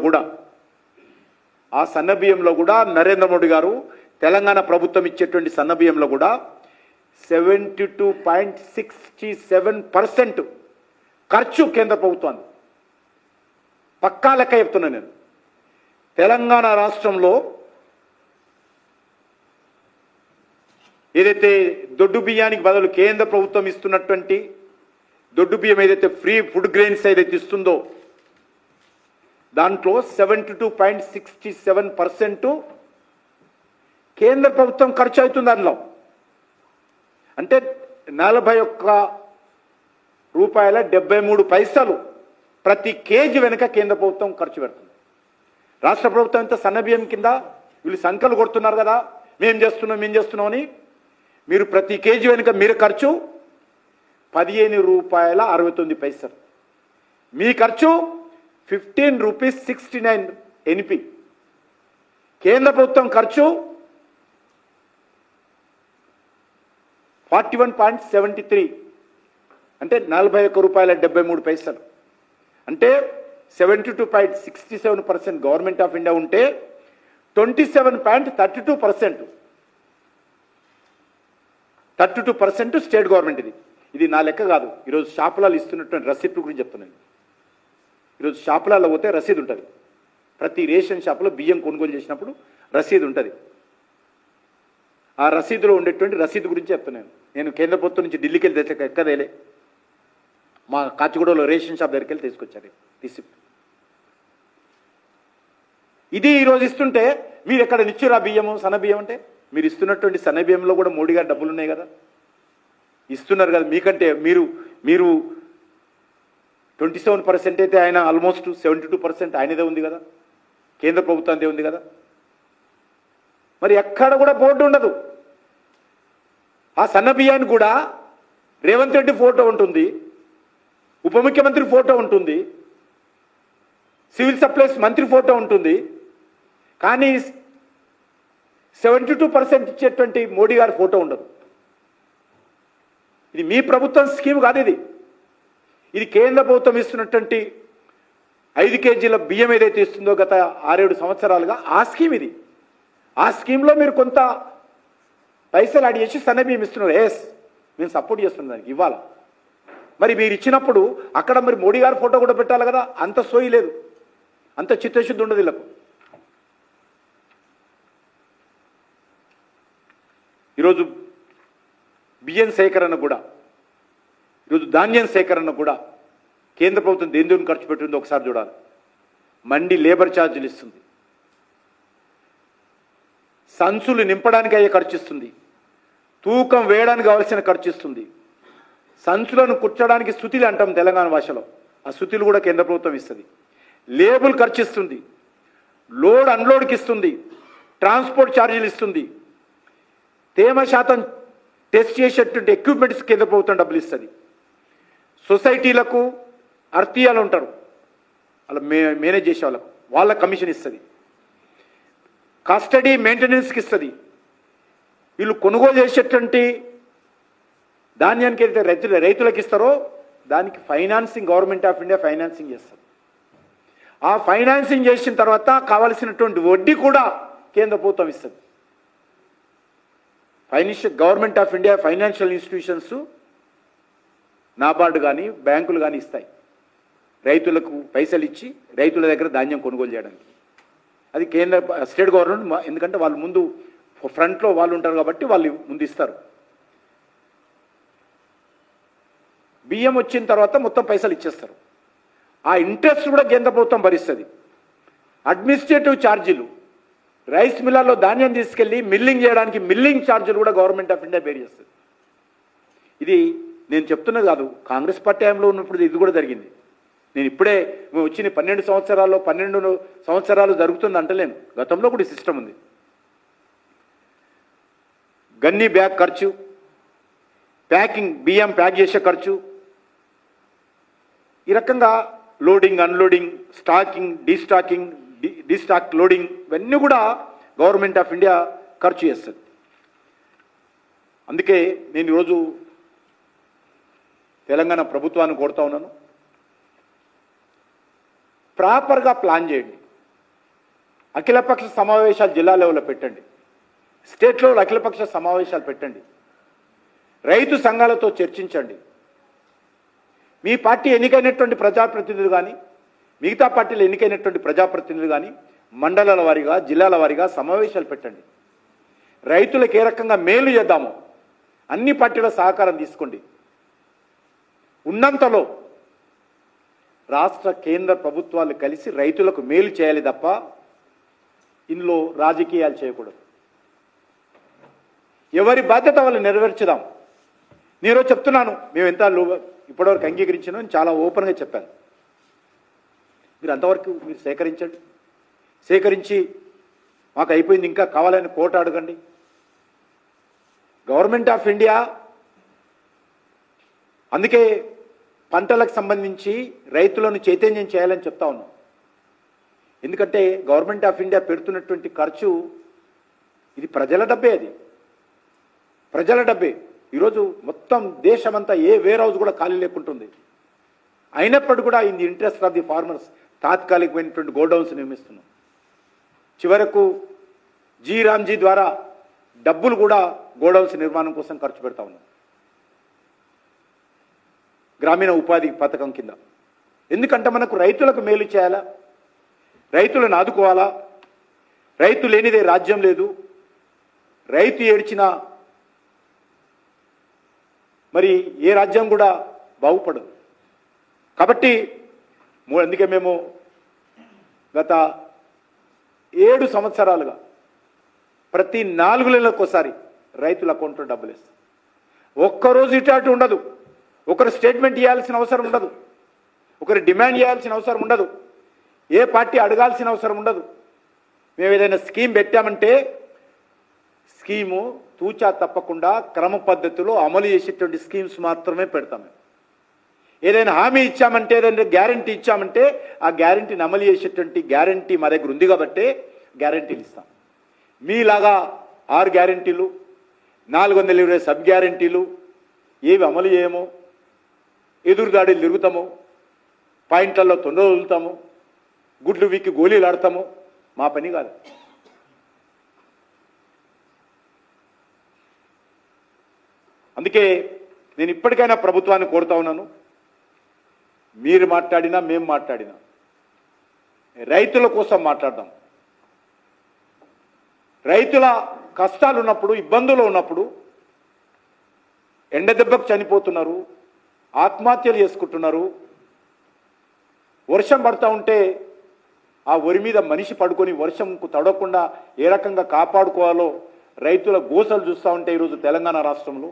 కూడా నరేంద్ర మోడీ గారు తెలంగాణ ప్రభుత్వం ఇచ్చేటువంటి సన్నబియ్యంలో కూడా 72.67% ఖర్చు కేంద్ర ప్రభుత్వాన్ని. పక్కా లెక్క చెప్తున్నాను నేను. తెలంగాణ రాష్ట్రంలో ఏదైతే దొడ్డు బియ్యానికి బదులు కేంద్ర ప్రభుత్వం ఇస్తున్నటువంటి దొడ్డు బియ్యం ఏదైతే ఫ్రీ ఫుడ్ గ్రెయిన్స్ ఏదైతే ఇస్తుందో దాంట్లో 72.67% కేంద్ర ప్రభుత్వం ఖర్చు అవుతుంది. దానిలో అంటే 41 రూపాయల 73 పైసలు ప్రతి కేజీ వెనుక కేంద్ర ప్రభుత్వం ఖర్చు పెడుతుంది. రాష్ట్ర ప్రభుత్వం ఇంత సన్నబియ్యం కింద వీళ్ళు సంఖ్యలు కొడుతున్నారు కదా, మేం చేస్తున్నాం అని. మీరు ప్రతి కేజీ వెనుక మీరు ఖర్చు 15 రూపాయల 69 పైసలు. మీ ఖర్చు 15 రూపీస్ 69 ఎన్పి. కేంద్ర ప్రభుత్వం ఖర్చు 41.73 అంటే 41 రూపాయల 73 పైసలు. అంటే 72.67% గవర్నమెంట్ ఆఫ్ ఇండియా ఉంటే 32% స్టేట్ గవర్నమెంట్. ఇది నా లెక్క కాదు. ఈరోజు షాపులలో ఇస్తున్నటువంటి రసీదు గురించి చెప్తున్నాను. ఈరోజు షాపులలో పోతే రసీదు ఉంటుంది. ప్రతి రేషన్ షాపులో బియ్యం కొనుగోలు చేసినప్పుడు రసీదు ఉంటుంది. ఆ రసీదులో ఉండేటువంటి రసీదు గురించి చెప్తున్నాను. నేను కేంద్ర ప్రభుత్వం నుంచి ఢిల్లీకి వెళ్ళి ఎక్కదేలే, మా కాచిగూడలో రేషన్ షాప్ దగ్గరికి వెళ్ళి తీసుకొచ్చారు రిసిప్ట్. ఇది ఈరోజు ఇస్తుంటే మీరు ఎక్కడ నిచ్చురా బియ్యము సన్నబియ్యం అంటే మీరు ఇస్తున్నటువంటి సన్నబియ్యంలో కూడా మోడీ గారు డబ్బులు ఉన్నాయి కదా, ఇస్తున్నారు కదా. మీకంటే మీరు 27% అయితే ఆయన ఆల్మోస్ట్ 72% ఆయనదే ఉంది కదా, కేంద్ర ప్రభుత్వానిదే ఉంది కదా. మరి ఎక్కడ కూడా బోర్డు ఉండదు. ఆ సన్నబియ్యానికి కూడా రేవంత్ రెడ్డి ఫోటో ఉంటుంది, ఉప ముఖ్యమంత్రి ఫోటో ఉంటుంది, సివిల్ సప్లైస్ మంత్రి ఫోటో ఉంటుంది. కానీ 72% ఇచ్చేటువంటి మోడీ గారి ఫోటో ఉండదు. ఇది మీ ప్రభుత్వం స్కీమ్ కాదు. ఇది కేంద్ర ప్రభుత్వం ఇస్తున్నటువంటి 5 కేజీల బియ్యం ఏదైతే ఇస్తుందో గత 6-7 సంవత్సరాలుగా ఆ స్కీమ్ ఇది. ఆ స్కీమ్లో మీరు కొంత పైసలు యాడ్ చేసి సన్నబియ్యం ఇస్తున్నారు. మేము సపోర్ట్ చేస్తున్నాం, దానికి ఇవ్వాలి. మరి మీరు ఇచ్చినప్పుడు అక్కడ మరి మోడీ గారి ఫోటో కూడా పెట్టాలి కదా. అంత సోయి లేదు, అంత చిత్తశుద్ధి ఉండదు వీళ్ళకు. ఈరోజు బియ్యం సేకరణ కూడా, ఈరోజు ధాన్యం సేకరణ కూడా కేంద్ర ప్రభుత్వం దేని ఖర్చు పెట్టిందో ఒకసారి చూడాలి. మండి లేబర్ ఛార్జీలు ఇస్తుంది, సంచులు నింపడానికి అయ్యే ఖర్చు ఇస్తుంది, తూకం వేయడానికి కావాల్సిన ఖర్చు ఇస్తుంది, సంచులను కుట్టడానికి సుతిలు అంటాం తెలంగాణ భాషలో, ఆ సుతిలు కూడా కేంద్ర ప్రభుత్వం ఇస్తుంది, లేబుల్ ఖర్చు ఇస్తుంది, లోడ్ అన్లోడ్కి ఇస్తుంది, ట్రాన్స్పోర్ట్ ఛార్జీలు ఇస్తుంది, తేమ శాతం టెస్ట్ చేసేటువంటి ఎక్విప్మెంట్స్ కేంద్ర ప్రభుత్వం డబ్బులు ఇస్తుంది, సొసైటీలకు అర్తీయాలు ఉంటారు అలా మేనేజ్ చేసే వాళ్ళ కమిషన్ ఇస్తుంది, కస్టడీ మెయింటెనెన్స్కి ఇస్తుంది. వీళ్ళు కొనుగోలు చేసేటువంటి ధాన్యానికి ఏదైతే రైతులకు ఇస్తారో దానికి financing government of India financing చేస్తారు. ఆ ఫైనాన్సింగ్ చేసిన తర్వాత కావాల్సినటువంటి వడ్డీ కూడా కేంద్ర ప్రభుత్వం ఇస్తుంది. Government of India financial institutions NABARD కానీ బ్యాంకులు కానీ ఇస్తాయి రైతులకు పైసలు ఇచ్చి రైతుల దగ్గర ధాన్యం కొనుగోలు చేయడానికి. అది స్టేట్ గవర్నమెంట్, ఎందుకంటే వాళ్ళు ముందు ఫ్రంట్లో వాళ్ళు ఉంటారు కాబట్టి వాళ్ళు ముందు ఇస్తారు. బియ్యం వచ్చిన తర్వాత మొత్తం పైసలు ఇచ్చేస్తారు. ఆ ఇంట్రెస్ట్ కూడా కేంద్ర ప్రభుత్వం భరిస్తుంది. అడ్మినిస్ట్రేటివ్ ఛార్జీలు, రైస్ మిల్లర్లో ధాన్యం తీసుకెళ్లి మిల్లింగ్ చేయడానికి మిల్లింగ్ ఛార్జీలు కూడా గవర్నమెంట్ ఆఫ్ ఇండియా బేర్ చేస్తుంది. ఇది నేను చెప్తున్నది కాదు, కాంగ్రెస్ పార్టీ టైంలో ఉన్నప్పుడు ఇది కూడా జరిగింది. నేను ఇప్పుడే వచ్చిన 12 సంవత్సరాలు జరుగుతుంది అంటలేను, గతంలో కూడా సిస్టమ్ ఉంది. గన్నీ బ్యాగ్ ఖర్చు, బియ్యం ప్యాక్ చేసే ఖర్చు, ఈ రకంగా లోడింగ్ అన్లోడింగ్, స్టాకింగ్, డీస్టాక్ లోడింగ్, ఇవన్నీ కూడా గవర్నమెంట్ ఆఫ్ ఇండియా ఖర్చు చేస్తుంది. అందుకే నేను ఈరోజు తెలంగాణ ప్రభుత్వాన్ని కోరుతా ఉన్నాను, ప్రాపర్గా ప్లాన్ చేయండి. అఖిలపక్ష సమావేశాలు జిల్లా లెవెల్లో పెట్టండి, స్టేట్ లెవెల్ అఖిలపక్ష సమావేశాలు పెట్టండి, రైతు సంఘాలతో చర్చించండి. మీ పార్టీ ఎన్నికైనటువంటి ప్రజాప్రతినిధులు కానీ, మిగతా పార్టీలు ఎన్నికైనటువంటి ప్రజాప్రతినిధులు కానీ మండలాల వారీగా, జిల్లాల వారీగా సమావేశాలు పెట్టండి. రైతులకు ఏ రకంగా మేలు చేద్దామో అన్ని పార్టీల సహకారం తీసుకోండి. ఉన్నంతలో రాష్ట్ర కేంద్ర ప్రభుత్వాలు కలిసి రైతులకు మేలు చేయాలి తప్ప ఇందులో రాజకీయాలు చేయకూడదు. ఎవరి బాధ్యత వాళ్ళు నెరవేర్చుదాం. నేను చెప్తున్నాను, మేము ఎంత ఇప్పటివరకు అంగీకరించాను, చాలా ఓపెన్గా చెప్పాను. మీరు అంతవరకు మీరు సేకరించండి, సేకరించి మాకు అయిపోయింది ఇంకా కావాలని కోట అడగండి. గవర్నమెంట్ ఆఫ్ ఇండియా అందుకే పంటలకు సంబంధించి రైతులను చైతన్యం చేయాలని చెప్తా ఉన్నాం. ఎందుకంటే గవర్నమెంట్ ఆఫ్ ఇండియా పెడుతున్నటువంటి ఖర్చు ఇది ప్రజల డబ్బే, అది ప్రజల డబ్బే. ఈరోజు మొత్తం దేశమంతా ఏ వేర్ హౌస్ కూడా ఖాళీ లేకుంటుంది. అయినప్పటికీ కూడా in the interest of the farmers తాత్కాలికమైనటువంటి గోడౌన్స్ నిర్మిస్తున్నాం. చివరకు రామ్జీ ద్వారా డబ్బులు కూడా గోడౌన్స్ నిర్మాణం కోసం ఖర్చు పెడతా ఉన్నాం, గ్రామీణ ఉపాధి పథకం కింద. ఎందుకంటే మనకు రైతులకు మేలు చేయాలా, రైతులను ఆదుకోవాలా. రైతు లేనిదే రాజ్యం లేదు. రైతు ఏడ్చినా మరి ఏ రాజ్యం కూడా బాగుపడదు. కాబట్టి అందుకే మేము గత 7 సంవత్సరాలుగా ప్రతి 4 నెలలకోసారి రైతుల అకౌంట్లో డబ్బులు వేస్తాం. ఒక్కరోజు ఇటు ఉండదు, ఒకరు స్టేట్మెంట్ ఇవ్వాల్సిన అవసరం ఉండదు, ఒకరు డిమాండ్ చేయాల్సిన అవసరం ఉండదు, ఏ పార్టీ అడగాల్సిన అవసరం ఉండదు. మేము ఏదైనా స్కీమ్ పెట్టామంటే స్కీము తూచా తప్పకుండా క్రమ పద్ధతిలో అమలు చేసేటువంటి స్కీమ్స్ మాత్రమే పెడతాం. ఏదైనా హామీ ఇచ్చామంటే, ఏదైనా గ్యారంటీ ఇచ్చామంటే ఆ గ్యారంటీని అమలు చేసేటువంటి గ్యారంటీ మా దగ్గర ఉంది కాబట్టి గ్యారంటీలు ఇస్తాం. మీలాగా 6 గ్యారంటీలు, 420 సబ్ గ్యారంటీలు ఏవి అమలు చేయమో, ఎదురుదాడిలు తిరుగుతాము, పాయింట్లలో తొందర వదులుతాము, గుడ్లు వీక్కి గోళీలు ఆడతాము. మా పని కాదు. అందుకే నేను ఇప్పటికైనా ప్రభుత్వాన్ని కోరుతా ఉన్నాను, మీరు మాట్లాడినా మేము మాట్లాడినా రైతుల కోసం మాట్లాడదాం. రైతుల కష్టాలు ఉన్నప్పుడు, ఇబ్బందులు ఉన్నప్పుడు, ఎండ దెబ్బకు చనిపోతున్నారు, ఆత్మహత్యలు చేసుకుంటున్నారు. వర్షం పడుతూ ఉంటే ఆ వరి మీద మనిషి పడుకొని వర్షంకు తడవకుండా ఏ రకంగా కాపాడుకోవాలో రైతుల గోసలు చూస్తూ ఉంటే ఈరోజు తెలంగాణ రాష్ట్రంలో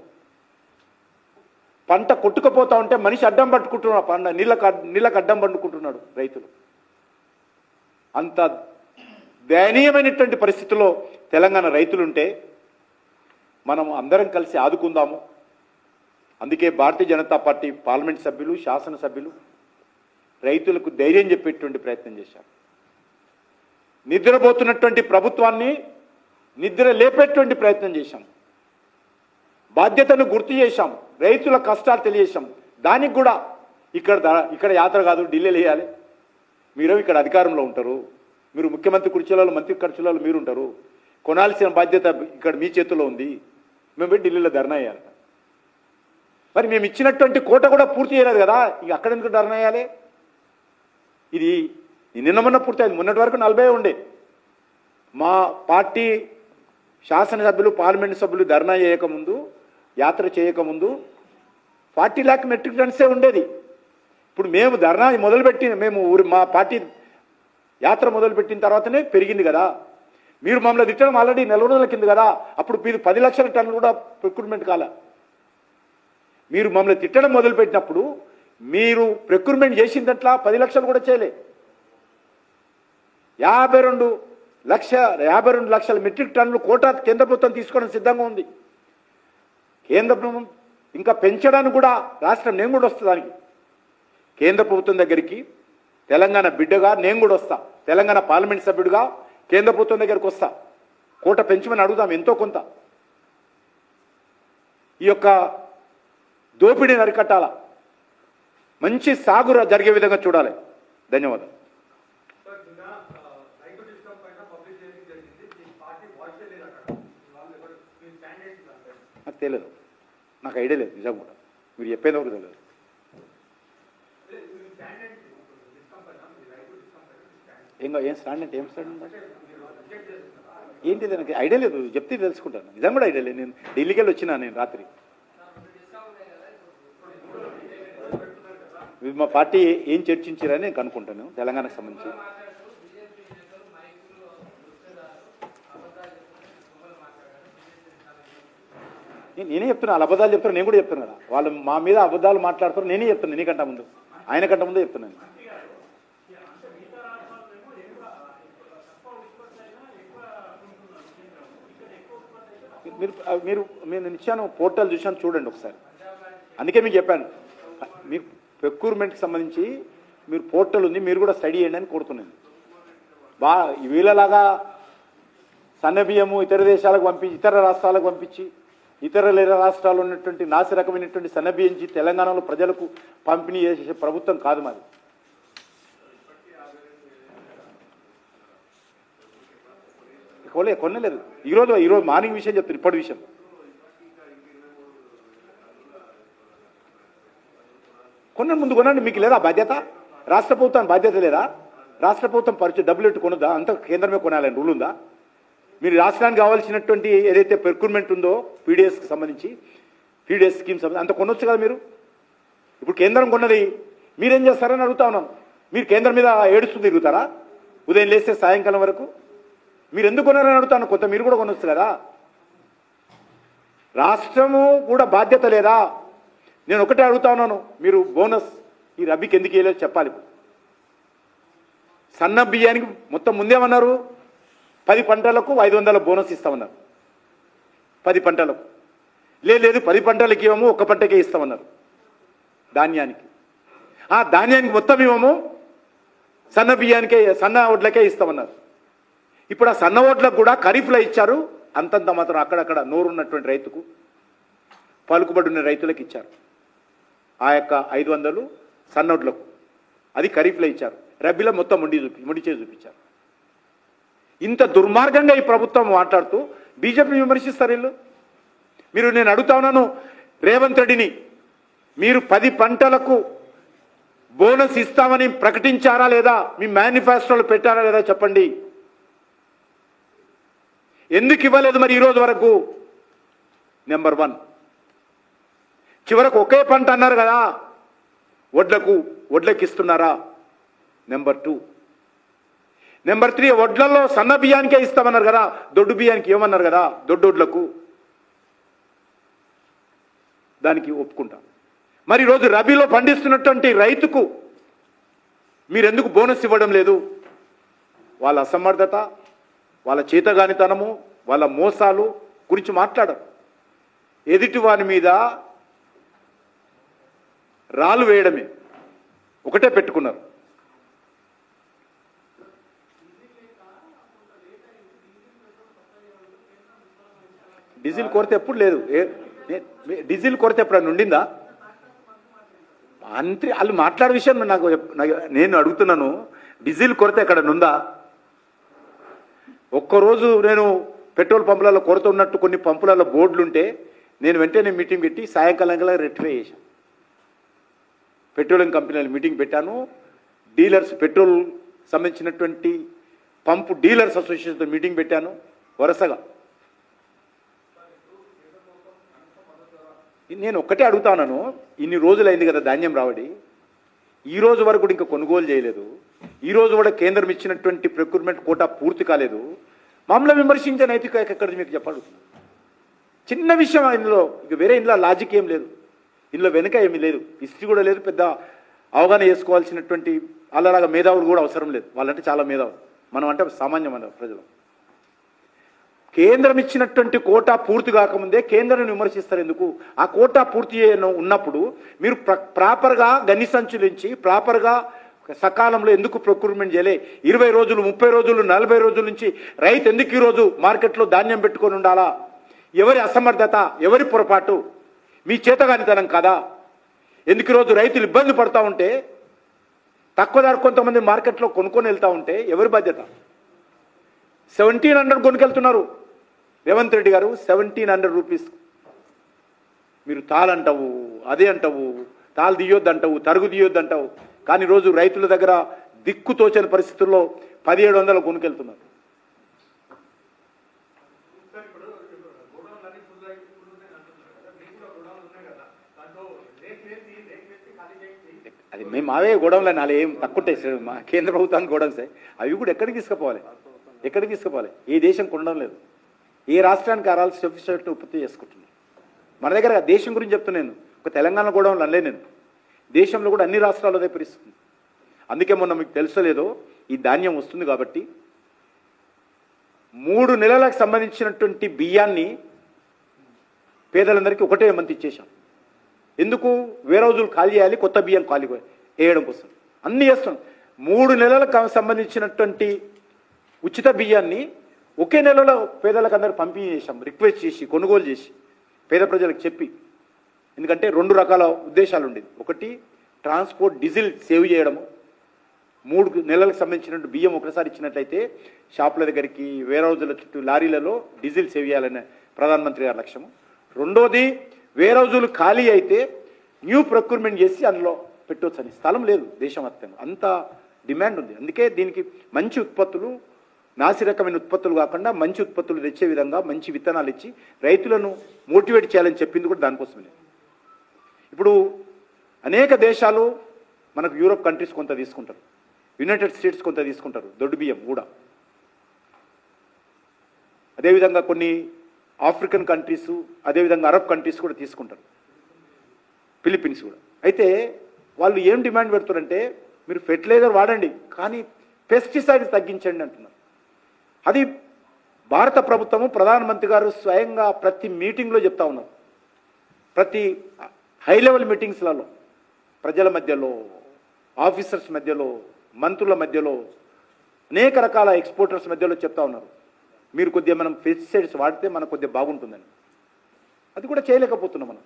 పంట కొట్టుకుపోతూ ఉంటే మనిషి అడ్డం పట్టుకుంటున్నాడు, పంట నీళ్ళకు అడ్డం పట్టుకుంటున్నాడు రైతులు. అంత దయనీయమైనటువంటి పరిస్థితుల్లో తెలంగాణ రైతులుంటే మనం అందరం కలిసి ఆదుకుందాము. అందుకే భారతీయ జనతా పార్టీ పార్లమెంట్ సభ్యులు, శాసనసభ్యులు రైతులకు ధైర్యం చెప్పేటువంటి ప్రయత్నం చేశారు. నిద్రపోతున్నటువంటి ప్రభుత్వాన్ని నిద్ర లేపేటువంటి ప్రయత్నం చేశాం. బాధ్యతను గుర్తు చేశాం, రైతుల కష్టాలు తెలియజేశాం. దానికి కూడా ఇక్కడ యాత్ర కాదు, ఢిల్లీలో వేయాలి. మీరు ఇక్కడ అధికారంలో ఉంటారు, మీరు ముఖ్యమంత్రి కుర్చీలలో, మంత్రి కుర్చీలలో మీరు ఉంటారు, కొనాల్సిన బాధ్యత ఇక్కడ మీ చేతిలో ఉంది. మేము పోయి ఢిల్లీలో ధర్నా వేయాలి. మరి మేము ఇచ్చినటువంటి కోట కూడా పూర్తి చేయలేదు కదా, ఇక అక్కడ ఎందుకు ధర్నా వేయాలి? ఇది నిన్న మొన్న పూర్తయింది, మొన్నటి వరకు 40 ఉండే. మా పార్టీ శాసనసభ్యులు, పార్లమెంట్ సభ్యులు ధర్నా చేయకముందు, యాత్ర చేయకముందు 40 లాక్ మెట్రిక్ టన్సే ఉండేది. ఇప్పుడు మేము ధర్నా మొదలుపెట్టిన, మా పార్టీ యాత్ర మొదలుపెట్టిన తర్వాతనే పెరిగింది కదా. మీరు మమ్మల్ని తిట్టడం ఆల్రెడీ 4 రోజుల కింద కదా, అప్పుడు మీరు 10 లక్షల టన్నులు కూడా ప్రొక్యూర్మెంట్ కాల. మీరు మమ్మల్ని తిట్టడం మొదలుపెట్టినప్పుడు మీరు ప్రొక్యూర్మెంట్ చేసిందట్లా 10 లక్షలు కూడా చేయలే. 52 లక్షల మెట్రిక్ టన్నులు కోటా కేంద్ర ప్రభుత్వం తీసుకోవడం సిద్ధంగా ఉంది. కేంద్ర ప్రభుత్వం ఇంకా పెంచడానికి కూడా రాష్ట్రం నేను కూడా వస్తుంది. దానికి కేంద్ర ప్రభుత్వం దగ్గరికి తెలంగాణ బిడ్డగా నేను కూడా వస్తా, తెలంగాణ పార్లమెంట్ సభ్యుడిగా కేంద్ర ప్రభుత్వం దగ్గరికి వస్తా, కోట పెంచమని అడుగుదాం ఎంతో కొంత. ఈ యొక్క దోపిడీని అరికట్టాల, మంచి సాగు జరిగే విధంగా చూడాలి. ధన్యవాదాలు. నాకు తెలియదు, నాకు ఐడియా లేదు నిజంగా కూడా, మీరు చెప్పేది ఒకటి తెలియదు. ఏం స్టాండ్ అంటే ఏం స్టాండ్ ఏంటిది నాకు ఐడియా లేదు, చెప్తే తెలుసుకుంటాను. నిజంగా కూడా ఐడియా లేదు. నేను ఢిల్లీకి వెళ్ళి వచ్చినా నేను రాత్రి. మా పార్టీ ఏం చర్చించారని నేను కనుక్కుంటాను తెలంగాణకు సంబంధించి. నేనే చెప్తున్నా, వాళ్ళ అబద్ధాలు చెప్తున్నా, నేను కూడా చెప్తున్నా కదా. వాళ్ళు మా మీద అబద్ధాలు మాట్లాడుతారు, నేనే చెప్తున్నా. నీకంట ముందు, ఆయన కంట ముందే చెప్తున్నాను. మీరు మీరు నేను ఇచ్చాను, పోర్టల్ చూశాను, చూడండి ఒకసారి. అందుకే మీకు చెప్పాను, మీకు ప్రొక్యూర్మెంట్కి సంబంధించి మీరు పోర్టల్ ఉంది, మీరు కూడా స్టడీ చేయండి అని కోరుతున్నాను. వీళ్ళలాగా సన్నబియ్యము ఇతర దేశాలకు పంపించి, ఇతర రాష్ట్రాలకు పంపించి, ఇతర రాష్ట్రాల్లో ఉన్నటువంటి నాసి రకమైనటువంటి సన్నబియ్యంచి తెలంగాణలో ప్రజలకు పంపిణీ చేసే ప్రభుత్వం కాదు మాది. కొనలేదు. ఈరోజు మార్నింగ్ విషయం చెప్తారు, ఇప్పటి విషయం. ముందు కొనండి, మీకు లేదా బాధ్యత? రాష్ట్ర ప్రభుత్వానికి బాధ్యత లేదా? రాష్ట్ర ప్రభుత్వం డబ్బులు ఎట్టు కొనొద్దా? అంత కేంద్రమే కొనాలని రూల్ ఉందా? మీరు రాష్ట్రానికి కావాల్సినటువంటి ఏదైతే ప్రొక్యూర్మెంట్ ఉందో పీడిఎస్కి సంబంధించి, పీడిఎస్ స్కీమ్ సంబంధించి అంత కొనొచ్చు కదా మీరు. ఇప్పుడు కేంద్రం కొన్నది మీరేం చేస్తారని అడుగుతా ఉన్నాను. మీరు కేంద్రం మీద ఏడుస్తూ తిరుగుతారా ఉదయం లేస్తే సాయంకాలం వరకు? మీరు ఎందుకు కొన్నారని అడుగుతాను. కొంత మీరు కూడా కొనొచ్చు కదా. రాష్ట్రము కూడా బాధ్యత లేదా? నేను ఒకటే అడుగుతా ఉన్నాను, మీరు బోనస్ ఈ రబీకి ఎందుకు వేయలేదు చెప్పాలి. సన్న బియ్యానికి మొత్తం ముందేమన్నారు, 10 పంటలకు 500 బోనస్ ఇస్తామన్నారు. 10 పంటలకు లేదు 10 పంటలకి ఇవ్వము, 1 పంటకే ఇస్తామన్నారు. ధాన్యానికి ఆ ధాన్యానికి మొత్తం ఇవ్వము, సన్న బియ్యానికే, సన్న వడ్లకే ఇస్తామన్నారు. ఇప్పుడు ఆ సన్న వడ్లకు కూడా ఖరీఫ్లో ఇచ్చారు, అంతంత మాత్రం అక్కడక్కడ నోరున్నటువంటి రైతుకు, పలుకుబడి ఉన్న రైతులకు ఇచ్చారు. ఆ యొక్క 500 సన్న వడ్లకు అది ఖరీఫ్లో ఇచ్చారు, రబీలో మొత్తం ముడిచేసి చూపించారు. ఇంత దుర్మార్గంగా ఈ ప్రభుత్వం మాట్లాడుతూ బీజేపీని విమర్శిస్తారు వీళ్ళు. మీరు, నేను అడుగుతా ఉన్నాను రేవంత్ రెడ్డిని, మీరు 10 పంటలకు బోనస్ ఇస్తామని ప్రకటించారా లేదా? మీ మేనిఫెస్టోలో పెట్టారా లేదా చెప్పండి. ఎందుకు ఇవ్వలేదు మరి ఈరోజు వరకు? నెంబర్ 1. చివరకు ఒకే పంట అన్నారు కదా, వడ్లకి ఇస్తున్నారా? నెంబర్ 2. నెంబర్ 3, వడ్లలో సన్న బియ్యానికే ఇస్తామన్నారు కదా, దొడ్డు బియ్యానికి ఏమన్నారు కదా, దొడ్డొడ్లకు, దానికి ఒప్పుకుంటాం. మరి ఈరోజు రబీలో పండిస్తున్నటువంటి రైతుకు మీరెందుకు బోనస్ ఇవ్వడం లేదు? వాళ్ళ అసమర్థత, వాళ్ళ చేతగానితనము, వాళ్ళ మోసాలు గురించి మాట్లాడరు. ఎదుటి వారి మీద రాళ్ళు వేయడమే ఒకటే పెట్టుకున్నారు. డీజిల్ కొరత ఎప్పుడు లేదు. డీజిల్ కొరత ఎప్పుడన్నా ఉండిందా? అంతే, వాళ్ళు మాట్లాడే విషయం నేను అడుగుతున్నాను, డీజిల్ కొరత ఎక్కడన్నా ఉందా? ఒక్కరోజు నేను పెట్రోల్ పంపులలో కొరత ఉన్నట్టు కొన్ని పంపులలో బోర్డులు ఉంటే నేను వెంటనే మీటింగ్ పెట్టి సాయంకాలంగా రెక్టిఫై చేశాను. పెట్రోలియం కంపెనీల మీటింగ్ పెట్టాను. డీలర్స్, పెట్రోల్ సంబంధించినటువంటి పంపు డీలర్స్ అసోసియేషన్తో మీటింగ్ పెట్టాను. వరుసగా నేను ఒక్కటే అడుగుతాను, ఇన్ని రోజులు అయింది కదా ధాన్యం రావడి, ఈ రోజు వరకు కూడా ఇంకా కొనుగోలు చేయలేదు. ఈ రోజు కూడా కేంద్రం ఇచ్చినటువంటి ప్రొక్యూర్మెంట్ కోటా పూర్తి కాలేదు. మమ్మల్ని విమర్శించే నైతిక ఎక్కడ మీకు చెప్పాడు? చిన్న విషయం ఇందులో, ఇక వేరే ఇందులో లాజిక్ ఏం లేదు, ఇందులో వెనుక ఏమీ లేదు, హిస్టరీ కూడా లేదు, పెద్ద అవగాహన చేసుకోవాల్సినటువంటి వాళ్ళలాగా మేధావులు కూడా అవసరం లేదు. వాళ్ళంటే చాలా మేధావులు, మనం అంటే సామాన్యమైన ప్రజలు. కేంద్రం ఇచ్చినటువంటి కోటా పూర్తి కాకముందే కేంద్రాన్ని విమర్శిస్తారు ఎందుకు? ఆ కోటా పూర్తి ఉన్నప్పుడు మీరు ప్రాపర్గా గని సంచులించి ప్రాపర్గా సకాలంలో ఎందుకు ప్రొక్యూర్మెంట్ చేయలే? 20 రోజులు, 30 రోజులు, 40 రోజుల నుంచి రైతు ఎందుకు ఈరోజు మార్కెట్లో ధాన్యం పెట్టుకొని ఉండాలా? ఎవరి అసమర్థత, ఎవరి పొరపాటు? మీ చేతగానితనం కాదా? ఎందుకు ఈరోజు రైతులు ఇబ్బంది పడతా ఉంటే తక్కువ ధర కొంతమంది మార్కెట్లో కొనుక్కొని వెళ్తూ ఉంటే ఎవరి బాధ్యత? 1700 కొనుకెళ్తున్నారు రేవంత్ రెడ్డి గారు, 1700 రూపీస్. మీరు తాళంటావు, అదే అంటావు, తాళ్ళు తీయొద్దు అంటావు, తరుగు తీయొద్దు అంటావు, కానీ రోజు రైతుల దగ్గర దిక్కు తోచని పరిస్థితుల్లో 1700 కొనుకెళ్తున్నారు. అది మేము అవే గోడౌన్లో నాలుగు ఏం తక్కువ మా కేంద్ర ప్రభుత్వానికి గోడౌన్స్ అవి కూడా ఎక్కడికి తీసుకుపోవాలి? ఎక్కడికి తీసుకుపోవాలి? ఏ దేశం కొనడం లేదు. ఏ రాష్ట్రానికి ఆరాలు సఫిషియెంట్ ఉత్పత్తి చేసుకుంటున్నాం. మన దగ్గర దేశం గురించి చెప్తున్నాను. ఒక తెలంగాణ గోడౌన్లు అనలే నేను, దేశంలో కూడా అన్ని రాష్ట్రాల్లో అదే పరిస్థితుంది. అందుకే మొన్న మీకు తెలుసలేదో ఈ ధాన్యం వస్తుంది కాబట్టి 3 నెలలకు సంబంధించినటువంటి బియ్యాన్ని పేదలందరికీ ఒకటే మంత్ ఇచ్చేసాం. ఎందుకు? వేరే రోజులు ఖాళీ చేయాలి, కొత్త బియ్యం ఖాళీ వేయడం కోసం అన్నీ చేస్తాం. 3 నెలలకు సంబంధించినటువంటి ఉచిత బియ్యాన్ని ఒకే నెలలో పేదలకు అందరికి పంపిణీ చేశాం. రిక్వెస్ట్ చేసి, కొనుగోలు చేసి, పేద ప్రజలకు చెప్పి. ఎందుకంటే 2 రకాల ఉద్దేశాలు ఉండేది. ఒకటి, ట్రాన్స్పోర్ట్ డీజిల్ సేవ్ చేయడము. 3 నెలలకు సంబంధించినటువంటి బియ్యం ఒకసారి ఇచ్చినట్లయితే షాపుల దగ్గరికి, వేరే రోజుల చుట్టూ లారీలలో డీజిల్ సేవ్ చేయాలనే ప్రధానమంత్రి గారి లక్ష్యము. రెండోది, వేరే రోజులు ఖాళీ అయితే న్యూ ప్రొక్యూర్మెంట్ చేసి అందులో పెట్టవచ్చని. స్థలం లేదు దేశవ్యాప్తంగా, అంత డిమాండ్ ఉంది. అందుకే దీనికి మంచి ఉత్పత్తులు, నాసి రకమైన ఉత్పత్తులు కాకుండా మంచి ఉత్పత్తులు తెచ్చే విధంగా మంచి విత్తనాలు ఇచ్చి రైతులను మోటివేట్ చేయాలని చెప్పింది కూడా దానికోసమే. ఇప్పుడు అనేక దేశాలు మనకు యూరోప్ కంట్రీస్ కొంత తీసుకుంటారు, యునైటెడ్ స్టేట్స్ కొంత తీసుకుంటారు దొడ్డు బియ్యం కూడా. అదేవిధంగా కొన్ని ఆఫ్రికన్ కంట్రీసు, అదేవిధంగా అరబ్ కంట్రీస్ కూడా తీసుకుంటారు, ఫిలిప్పీన్స్ కూడా. అయితే వాళ్ళు ఏం డిమాండ్ పెడుతున్నారంటే మీరు ఫెర్టిలైజర్ వాడండి కానీ పెస్టిసైడ్స్ తగ్గించండి అంటున్నారు. అది భారత ప్రభుత్వము, ప్రధానమంత్రి గారు స్వయంగా ప్రతి మీటింగ్లో చెప్తా ఉన్నారు. ప్రతి హై లెవెల్ మీటింగ్స్లలో ప్రజల మధ్యలో, ఆఫీసర్స్ మధ్యలో, మంత్రుల మధ్యలో, అనేక రకాల ఎక్స్పోర్టర్స్ మధ్యలో చెప్తా ఉన్నారు. మీరు కొద్దిగా మనం పెస్టిసైడ్స్ వాడితే మనకు కొద్దిగా బాగుంటుందని. అది కూడా చేయలేకపోతున్నాం మనం.